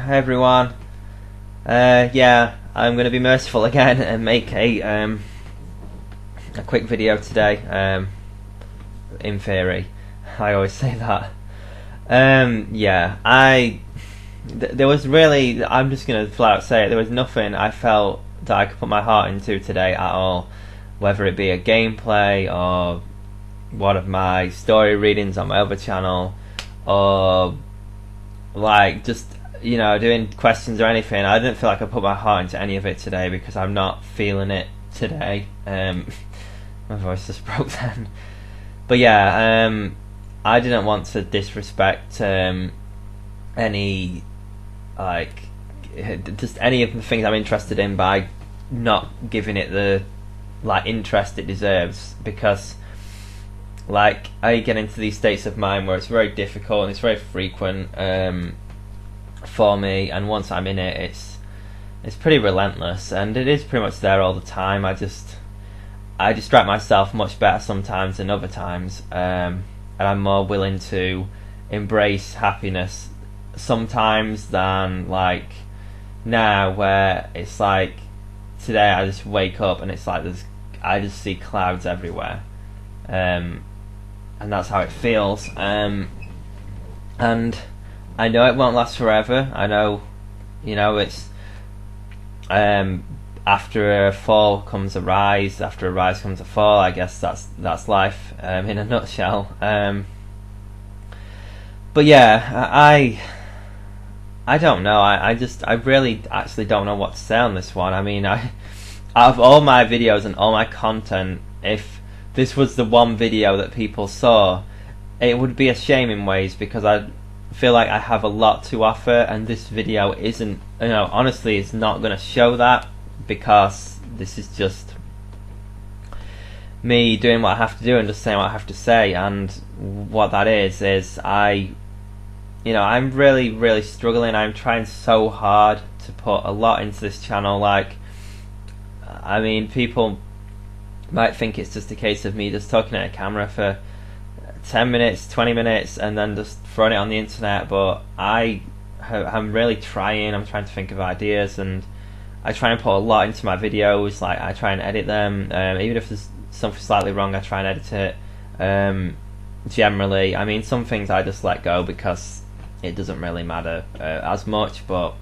Hi everyone. Yeah, I'm going to be merciful again and make a quick video today. In theory, I always say that. Yeah, there was really. I'm just going to flat out say it. There was nothing I felt that I could put my heart into today at all, whether it be a gameplay or one of my story readings on my other channel, or like just doing questions or anything. I didn't feel like I put my heart into any of it today because I'm not feeling it today. My voice just broke then. But yeah, I didn't want to disrespect any, like, just any of the things I'm interested in by not giving it the interest it deserves, because I get into these states of mind where it's very difficult and it's very frequent for me, and once I'm in it, it's pretty relentless, and it is pretty much there all the time. I distract myself much better sometimes than other times, and I'm more willing to embrace happiness sometimes than now, where it's like today I just wake up and it's like I just see clouds everywhere, and that's how it feels. And I know it won't last forever. I know, it's after a fall comes a rise, after a rise comes a fall. I guess that's life in a nutshell. But yeah, I don't know. I really actually don't know what to say on this one. I mean, out of all my videos and all my content, if this was the one video that people saw, it would be a shame in ways, because I feel like I have a lot to offer, and this video isn't, honestly, it's not going to show that, because this is just me doing what I have to do and just saying what I have to say. And what that is I'm really, really struggling. I'm trying so hard to put a lot into this channel. I mean, people might think it's just a case of me just talking at a camera for 10 minutes, 20 minutes, and then just throwing it on the internet, but I'm really trying. I'm trying to think of ideas, and I try and put a lot into my videos. I try and edit them, even if there's something slightly wrong, I try and edit it. Generally, I mean, some things I just let go because it doesn't really matter as much, but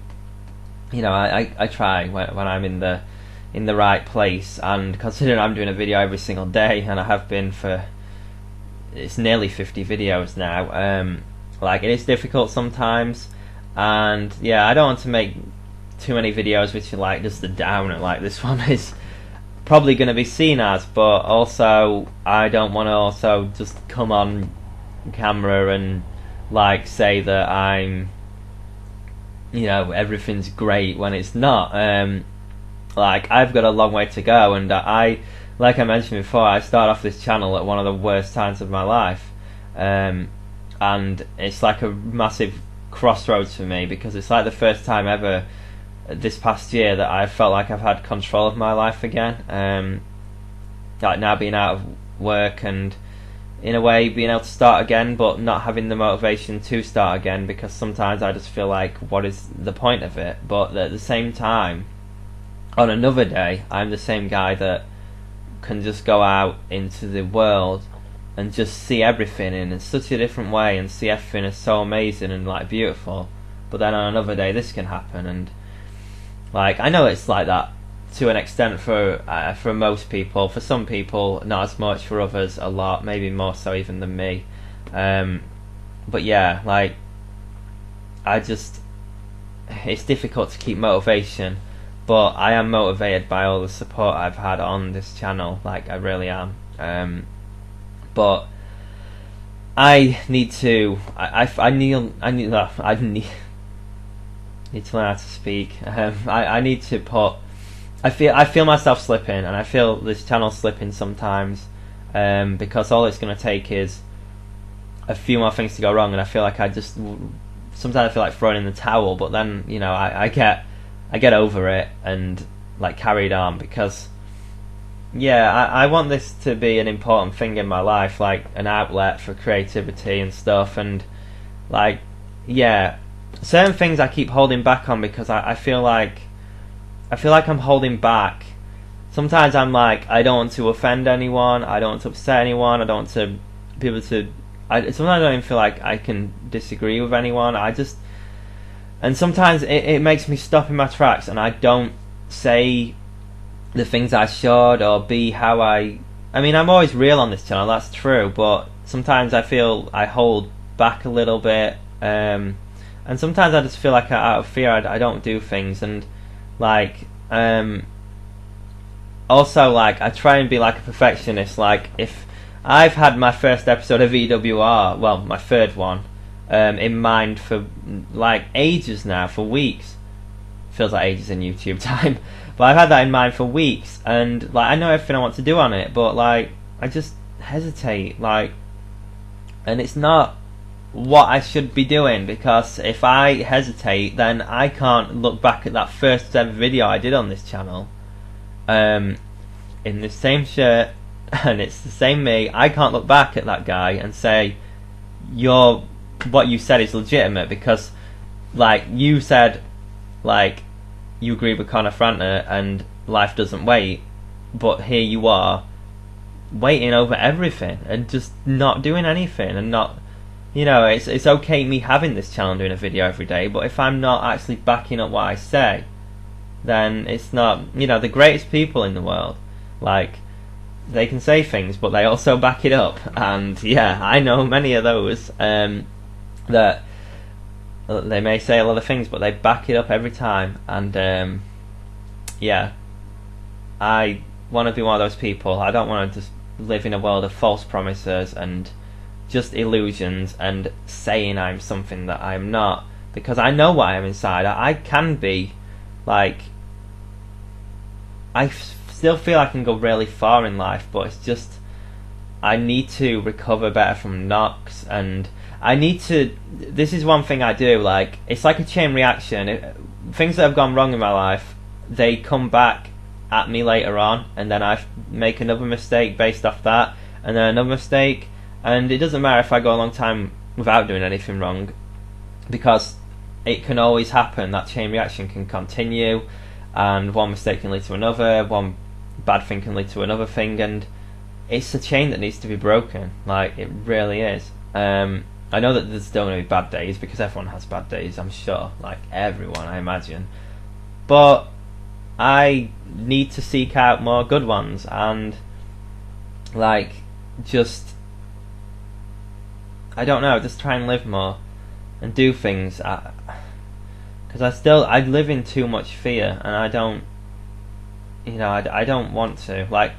I try when I'm in the right place. And considering I'm doing a video every single day, and I have been for, it's nearly 50 videos now, it is difficult sometimes. And yeah, I don't want to make too many videos which are just a downer, like this one is probably going to be seen as, but also I don't want to also just come on camera and say that I'm everything's great when it's not. I've got a long way to go, and like I mentioned before, I started off this channel at one of the worst times of my life, and it's like a massive crossroads for me, because it's like the first time ever this past year that I felt like I've had control of my life again. Now being out of work, and in a way being able to start again, but not having the motivation to start again, because sometimes I just feel like, what is the point of it? But at the same time, on another day, I'm the same guy that can just go out into the world and just see everything in such a different way, and see everything as so amazing and beautiful. But then on another day this can happen, and I know it's like that to an extent for most people. For some people not as much, for others a lot, maybe more so even than me. But yeah, it's difficult to keep motivation, but I am motivated by all the support I've had on this channel. I really am. But I need to. I need to learn how to speak. I need to put. I feel myself slipping, and I feel this channel slipping sometimes, because all it's going to take is a few more things to go wrong, and I feel like sometimes I feel like throwing in the towel. But then I get over it and carried on, because yeah, I want this to be an important thing in my life, an outlet for creativity and stuff. And yeah, certain things I keep holding back on because I feel like I'm holding back. Sometimes I'm like, I don't want to offend anyone, I don't want to upset anyone, I don't want to people to. Sometimes I don't even feel like I can disagree with anyone. And sometimes it makes me stop in my tracks, and I don't say the things I should, or be how I mean, I'm always real on this channel, that's true, but sometimes I feel I hold back a little bit, and sometimes I just feel like out of fear I don't do things, and like also, like, I try and be like a perfectionist. Like, if I've had my first episode of EWR, well, my third one, in mind for like ages now, for weeks. Feels like ages in YouTube time, but I've had that in mind for weeks, and like I know everything I want to do on it, but like I just hesitate, like, and it's not what I should be doing, because if I hesitate, then I can't look back at that first ever video I did on this channel, in the same shirt, and it's the same me. I can't look back at that guy and say what you said is legitimate, because like you said, like, you agree with Connor Frantner and life doesn't wait, but here you are waiting over everything and just not doing anything, and not, you know, it's okay me having this channel and doing a video every day, but if I'm not actually backing up what I say, then it's not, you know, the greatest people in the world, like, they can say things but they also back it up, and yeah, I know many of those that they may say a lot of things but they back it up every time, and yeah, I want to be one of those people. I don't want to just live in a world of false promises and just illusions and saying I'm something that I'm not, because I know what I am inside. I can be, like, still feel I can go really far in life, but it's just I need to recover better from knocks, and I need to. This is one thing I do. Like, it's like a chain reaction. Things that have gone wrong in my life, they come back at me later on, and then I make another mistake based off that, and then another mistake, and it doesn't matter if I go a long time without doing anything wrong, because it can always happen. That chain reaction can continue, and one mistake can lead to another, one bad thing can lead to another thing, and it's a chain that needs to be broken. Like, it really is. I know that there's still going to be bad days, because everyone has bad days, I'm sure, like everyone, I imagine, but I need to seek out more good ones, and like, just, I don't know, just try and live more and do things, because I live in too much fear, and I don't, you know, I don't want to. Like,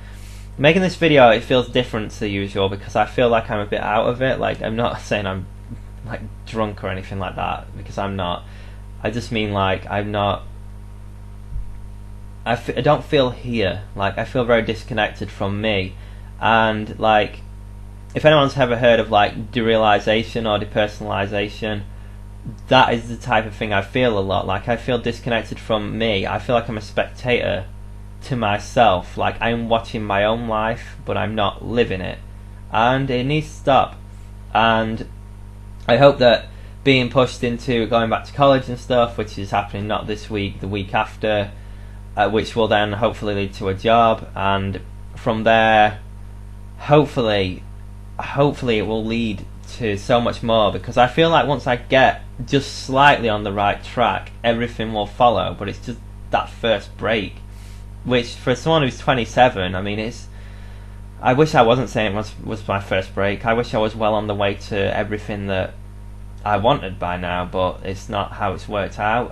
making this video, it feels different to the usual, because I feel like I'm a bit out of it. Like, I'm not saying I'm like drunk or anything like that, because I'm not. I just mean, like, I'm not. I don't feel here. Like, I feel very disconnected from me, and like, if anyone's ever heard of like derealization or depersonalization, that is the type of thing I feel a lot. Like, I feel disconnected from me. I feel like I'm a spectator to myself. Like, I'm watching my own life, but I'm not living it, and it needs to stop. And I hope that being pushed into going back to college and stuff, which is happening not this week, the week after, which will then hopefully lead to a job, and from there, hopefully it will lead to so much more, because I feel like once I get just slightly on the right track, everything will follow. But it's just that first break, which for someone who's 27, I mean, I wish I wasn't saying it was my first break. I wish I was well on the way to everything that I wanted by now, but it's not how it's worked out.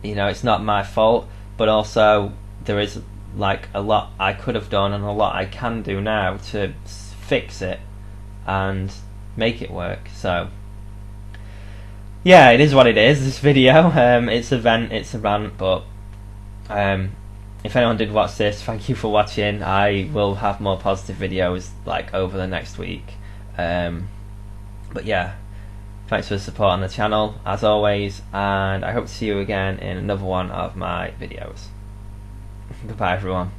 You know, it's not my fault, but also there is like a lot I could have done and a lot I can do now to fix it and make it work. So yeah, it is what it is, this video. It's a rant, but if anyone did watch this, thank you for watching. I will have more positive videos like over the next week, but yeah, thanks for the support on the channel as always, and I hope to see you again in another one of my videos. Goodbye everyone.